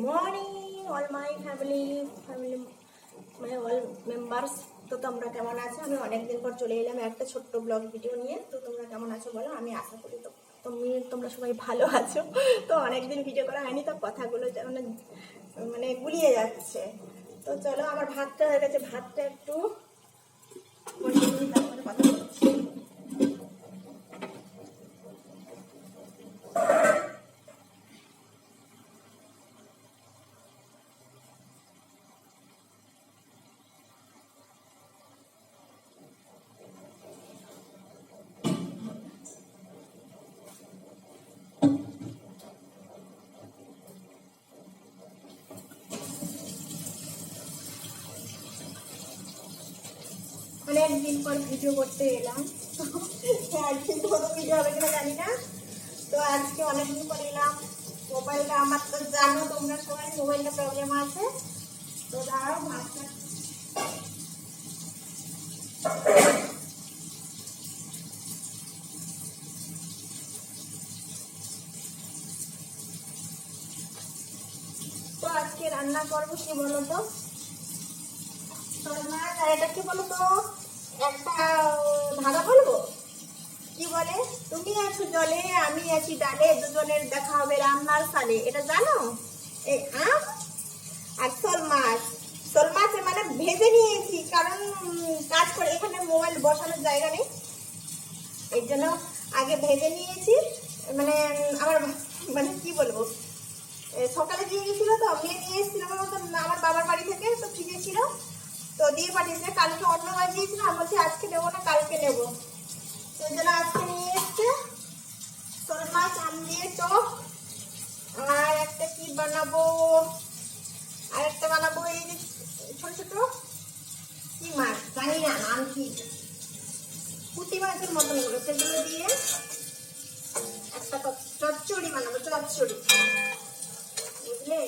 Morning all my family মানে all members. তো তোমরা কেমন আছো? আমি অনেকদিন পর চলে এলাম একটা ছোট্ট ব্লগ ভিডিও নিয়ে। তো তোমরা কেমন আছো বলো? আমি আশা করি তো তোমরা সবাই ভালো আছো। তো অনেকদিন ভিডিও করা হয়নি, তো কথাগুলো মানে গুলিয়ে যাচ্ছে। তো চলো, আমার ভাতটা হয়ে গেছে, ভাতটা একটু বসিয়ে নিই, তারপরে কথা বলছি। অনেকদিন পর ভিডিও করতে এলাম, তো আজকে কোনো ভিডিও হবে কিনা জানি না। তো আজকে অনেকদিন পর এলাম। মোবাইলটা আমার তো জানো তোমরা সবাই, মোবাইলটা প্রবলেম আছে। তো দাঁড়াও, ভাতটা তো আজকে রান্না করবো কি বলতো, এটা কি বলতো, একটা ধাঁধা বলবো। কি বলে, তুমি আছো জলে আমি আছি ডালে, দুজনের দেখা হবে রান্নার সালে। এটা জানো? এই আম আর শোল মাছ। শোল মাছ মানে ভেজে নিয়েছি, কারণ কাজ করে এখানে মোবাইল বসানোর জায়গা নেই, এর জন্য আগে ভেজে নিয়েছি। মানে আমার মানে কি বলবো, সকালে দিয়ে গেছিল, তো মেয়ে নিয়ে এসেছিল আমার বাবার বাড়ি থেকে, তো ফ্রিজে ছিল, তো দিয়ে পাঠিয়েছে। কালকে অন্য মাছ দিয়েছিল, আমি বলছি আজকে নেবো না, কালকে নেবো। সেই জন্য আজকে নিয়ে এসছে শোল মাছ, আম দিয়ে টক। আর একটা কি বানাবো, আর একটা বানাবো এই যে ছোট ছোট কি মাছ জানি না নাম কি, পুঁটি মাছের মতন গুলো, সেগুলো দিয়ে একটা চচ্চড়ি বানাবো, চচ্চড়ি, বুঝলে?